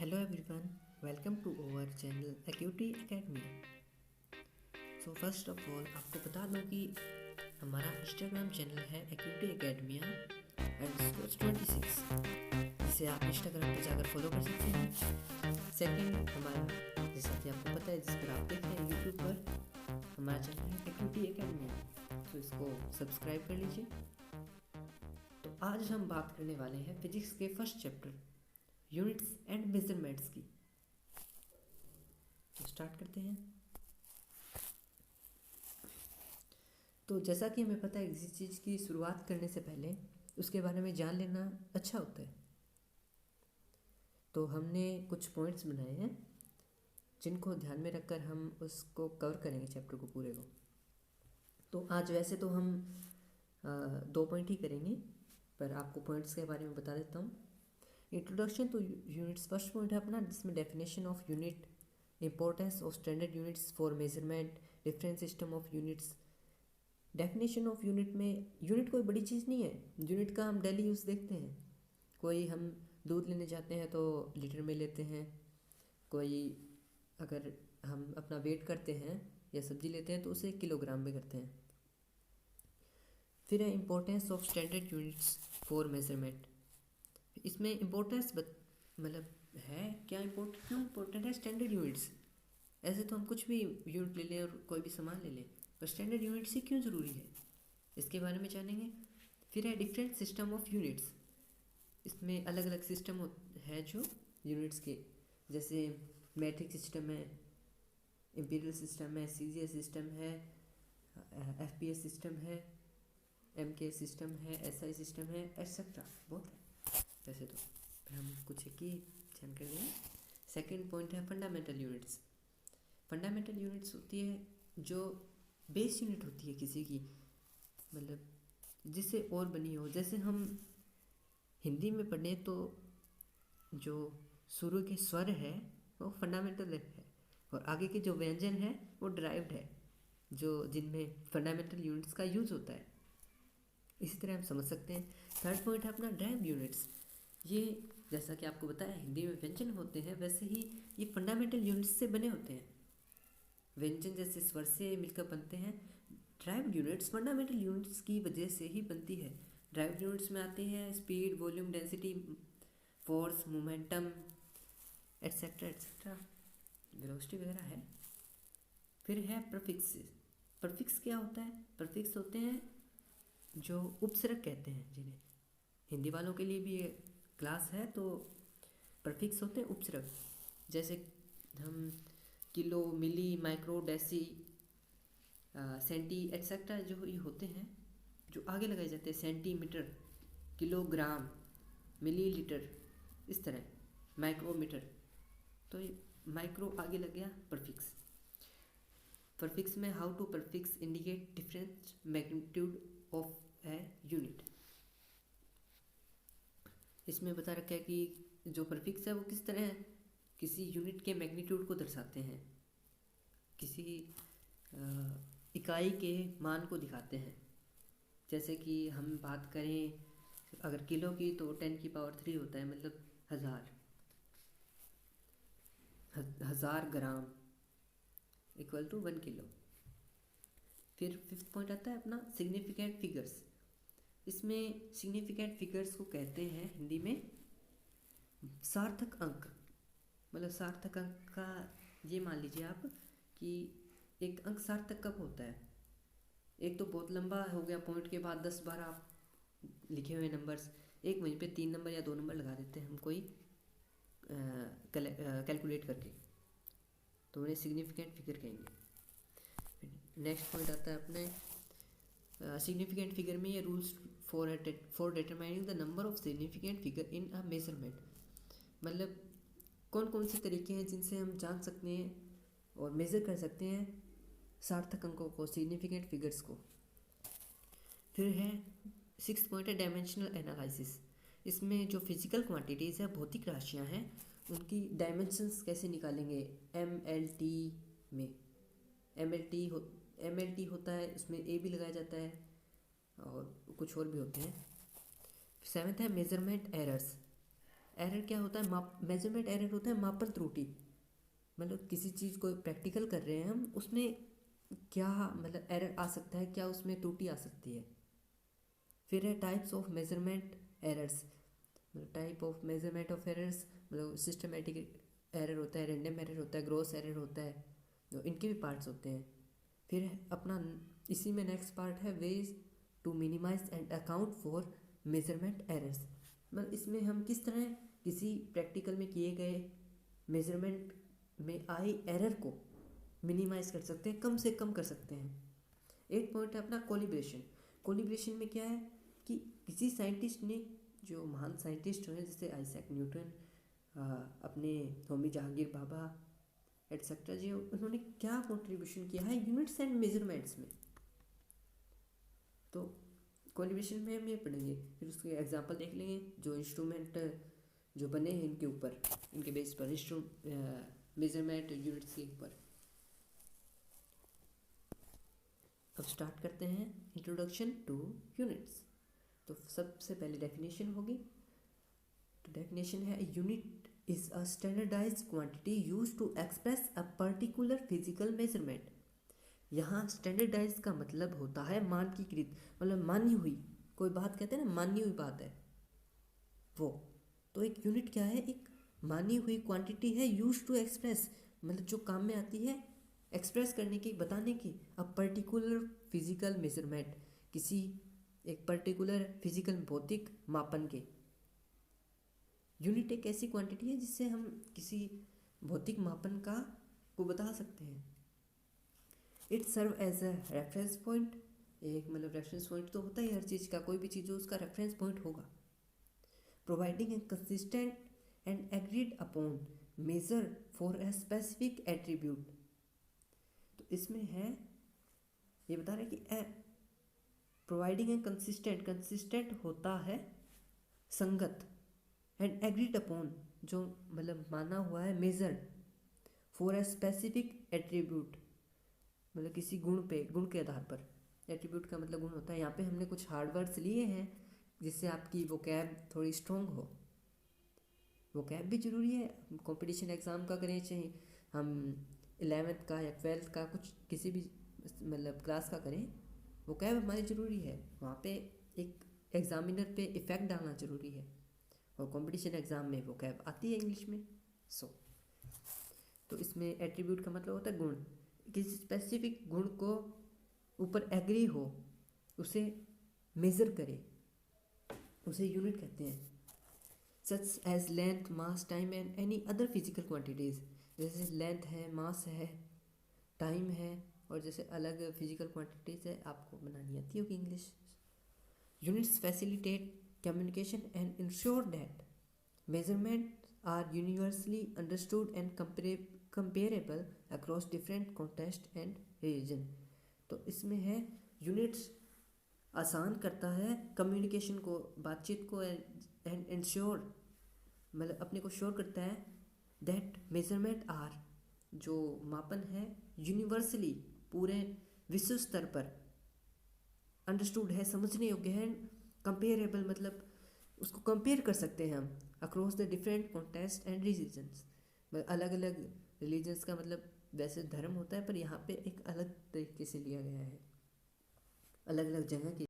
Hello everyone, welcome to our channel Acuity Academy. So first of all आपको बता दूं कि हमारा इंस्टाग्राम चैनल है Acuity Academy एंड स्कोर्स 26, जिसे आप इंस्टाग्राम पर जाकर फॉलो कर सकते हैं। सेकंड हमारा, जैसा कि आपको पता है, जिस पर आप देख रहे हैं यूट्यूब पर, हमारा चैनल है Acuity Academy, तो इसको सब्सक्राइब कर लीजिए। तो आज हम बात करने वाले हैं फिजिक्स के first chapter units and measurements की। तो स्टार्ट करते हैं। तो जैसा कि हमें पता है, किसी चीज़ की शुरुआत करने से पहले उसके बारे में जान लेना अच्छा होता है। तो हमने कुछ पॉइंट्स बनाए हैं जिनको ध्यान में रखकर हम उसको कवर करेंगे, चैप्टर को पूरे को। तो आज वैसे तो हम 2 पॉइंट ही करेंगे, पर आपको पॉइंट्स के बारे में बता देता हूँ। Introduction two units first point है अपना, जिसमें definition of unit, importance of standard units for measurement, different system of units. Definition of unit में, यूनिट कोई बड़ी चीज़ नहीं है, यूनिट का हम डेली यूज़ देखते हैं। कोई हम दूध लेने जाते हैं तो लीटर में लेते हैं, कोई अगर हम अपना वेट करते हैं या सब्जी लेते हैं तो उसे किलोग्राम में करते हैं। फिर है importance of standard units for measurement. इसमें इम्पोर्टेंस मतलब है क्या, क्यों इम्पोर्टेंट है स्टैंडर्ड यूनिट्स। ऐसे तो हम कुछ भी यूनिट ले लें और कोई भी सामान ले लें, पर स्टैंडर्ड यूनिट्स ही क्यों ज़रूरी है, इसके बारे में जानेंगे। फिर है डिफरेंट सिस्टम ऑफ यूनिट्स। इसमें अलग अलग सिस्टम है जो यूनिट्स के, जैसे मैट्रिक सिस्टम है, इम्पीरियल सिस्टम है, सीजीएस सिस्टम है, एफपीएस सिस्टम है, एमके सिस्टम है, एसआई सिस्टम है, एट्सेट्रा बहुत है। वैसे तो हम कुछ एक ही ध्यान कर लेंगे। सेकेंड पॉइंट है फंडामेंटल यूनिट्स। फंडामेंटल यूनिट्स होती है जो बेस यूनिट होती है किसी की, मतलब जिससे और बनी हो। जैसे हम हिंदी में पढ़ें तो जो शुरू के स्वर है वो फंडामेंटल है, और आगे के जो व्यंजन है वो डिराइव्ड है, जो जिनमें फंडामेंटल यूनिट्स का यूज होता है। इसी तरह हम समझ सकते हैं। थर्ड पॉइंट है अपना ड्राइव यूनिट्स। ये जैसा कि आपको बताया हिंदी में व्यंजन होते हैं, वैसे ही ये फंडामेंटल यूनिट्स से बने होते हैं। व्यंजन जैसे स्वर से मिलकर बनते हैं, ड्राइव यूनिट्स फंडामेंटल यूनिट्स की वजह से ही बनती है। ड्राइव यूनिट्स में आते हैं speed, volume, density, force, momentum, etcetera etcetera, velocity वगैरह है। फिर है प्रफिक्स। प्रफिक्स क्या होता है? प्रफिक्स होते हैं जो उपसर्ग कहते हैं जिन्हें, हिंदी वालों के लिए भी ये क्लास है। तो प्रफिक्स होते हैं उपसर्ग, जैसे हम किलो, मिली, माइक्रो, डेसी, सेंटी एट्सेट्रा जो ये होते हैं, जो आगे लगाए जाते हैं, सेंटीमीटर, किलोग्राम, मिलीलीटर, इस तरह माइक्रोमीटर। तो ये माइक्रो आगे लग गया प्रफिक्स। प्रफिक्स में how to prefix indicate different magnitude of a unit. इसमें बता रखा है कि जो प्रफिक्स है वो किस तरह किसी यूनिट के मैग्नीट्यूड को दर्शाते हैं, किसी इकाई के मान को दिखाते हैं। जैसे कि हम बात करें अगर किलो की, तो 10⁻³ होता है, मतलब हज़ार ग्राम इक्वल टू 1 किलो। फिर फिफ्थ पॉइंट आता है अपना सिग्निफिकेंट फिगर्स। इसमें सिग्निफिकेंट फिगर्स को कहते हैं हिंदी में सार्थक अंक। मतलब सार्थक अंक का ये मान लीजिए आप कि एक अंक सार्थक कब होता है। एक तो बहुत लंबा हो गया, पॉइंट के बाद 10-12 आप लिखे हुए नंबर्स, एक वहीं पे 3 नंबर या 2 नंबर लगा देते हैं हम कोई कैलकुलेट करके, तो उन्हें सिग्निफिकेंट फिगर कहेंगे। नेक्स्ट पॉइंट आता है अपने सिग्निफिकेंट फिगर में ये rules for determining the number of significant figure in a measurement. मतलब कौन कौन से तरीके हैं जिनसे हम जान सकते हैं और मेज़र कर सकते हैं सार्थक अंकों को, सिग्निफिकेंट फिगर्स को। फिर है सिक्स्थ पॉइंट है डायमेंशनल एनालिसिस। इसमें जो फिजिकल क्वांटिटीज़ है, भौतिक राशियाँ हैं, उनकी डायमेंशंस कैसे निकालेंगे। MLT में MLT होता है, उसमें A भी लगाया जाता है, और कुछ और भी होते हैं। सेवेंथ है मेजरमेंट एरर्स। एरर क्या होता है, मेजरमेंट एरर होता है मापन त्रुटि। मतलब किसी चीज़ को प्रैक्टिकल कर रहे हैं हम, उसमें क्या मतलब एरर आ सकता है, क्या उसमें त्रुटि आ सकती है। फिर है टाइप्स ऑफ मेजरमेंट एरर्स। मतलब type of measurement of errors, मतलब सिस्टमेटिक एरर होता है, रैंडम एरर होता है, ग्रॉस एरर होता है, तो इनके भी पार्ट्स होते हैं। फिर अपना इसी में नेक्स्ट पार्ट है ways to minimize and account for measurement errors. मतलब इसमें हम किस तरह किसी प्रैक्टिकल में किए गए मेजरमेंट में आई एरर को मिनिमाइज कर सकते हैं, कम से कम कर सकते हैं। एक पॉइंट है अपना कोलिब्रेशन। कोलिब्रेशन में क्या है कि किसी साइंटिस्ट ने, जो महान साइंटिस्ट हुए जैसे आइजैक न्यूटन, अपने होमी जहांगीर बाबा एटसेट्रा, जी उन्होंने क्या कंट्रीब्यूशन किया है यूनिट्स एंड मेजरमेंट्स में। तो कोलिब्रेशन में हम ये पढ़ेंगे, फिर उसके एग्जांपल देख लेंगे जो इंस्ट्रूमेंट जो बने हैं इनके ऊपर, इनके बेस पर मेजरमेंट यूनिट्स के ऊपर। अब स्टार्ट करते हैं इंट्रोडक्शन टू यूनिट्स। तो सबसे पहले डेफिनेशन होगी। तो डेफिनेशन है unit is a standardized quantity used to express a particular physical measurement. यहाँ स्टैंडर्डाइज का मतलब होता है मानकीकृत, मतलब मानी हुई, कोई बात कहते हैं ना मानी हुई बात है वो। तो एक यूनिट क्या है, एक मानी हुई क्वांटिटी है यूज्ड टू एक्सप्रेस, मतलब जो काम में आती है एक्सप्रेस करने की, बताने की, अ पर्टिकुलर फिजिकल मेजरमेंट, किसी एक पर्टिकुलर फिजिकल भौतिक मापन के। यूनिट एक ऐसी क्वांटिटी है जिससे हम किसी भौतिक मापन का को बता सकते हैं। It serve as a reference point. एक मतलब रेफरेंस पॉइंट तो होता ही हर चीज़ का, कोई भी चीज़ हो उसका रेफरेंस पॉइंट होगा। Providing a consistent and agreed upon measure for a specific attribute. तो इसमें है ये बता रहे कि प्रोवाइडिंग ए कंसिस्टेंट, कंसिस्टेंट होता है संगत, एंड एग्रीड अपॉन जो मतलब माना हुआ है, measure for a specific attribute, मतलब किसी गुण पे, गुण के आधार पर। एट्रीब्यूट का मतलब गुण होता है। यहाँ पे हमने कुछ हार्ड वर्ड्स लिए हैं जिससे आपकी वोकैब थोड़ी स्ट्रॉन्ग हो। वोकैब भी ज़रूरी है, कंपटीशन एग्ज़ाम का करें चाहे हम 11th का या 12th का, कुछ किसी भी मतलब क्लास का करें, वोकैब हमारी ज़रूरी है। वहाँ पे एक एग्जामिनर पे इफ़ेक्ट डालना ज़रूरी है, और कंपटीशन एग्ज़ाम में वोकैब आती है इंग्लिश में। तो इसमें एट्रीब्यूट का मतलब होता है गुण, किसी स्पेसिफिक गुण को ऊपर एग्री हो, उसे मेज़र करे, उसे यूनिट कहते हैं। Such as length, mass, time and any other physical quantities. जैसे लेंथ है, मास है, टाइम है, और जैसे अलग फिजिकल क्वांटिटीज़ है, आपको बनानी आती होगी English. Units facilitate communication and ensure that measurement are universally understood and comparable across different context and region. तो इसमें है यूनिट्स आसान करता है कम्युनिकेशन को, बातचीत को, एंड इंश्योर मतलब अपने को श्योर करता है दैट मेजरमेंट आर जो मापन है यूनिवर्सली पूरे विश्व स्तर पर अंडरस्टूड है, समझने योग्य है, कंपेरेबल मतलब उसको कंपेयर कर सकते हैं हम across the different context and religions. अलग अलग रिलीजन्स का मतलब वैसे धर्म होता है, पर यहाँ पे एक अलग तरीके से लिया गया है, अलग अलग जगह की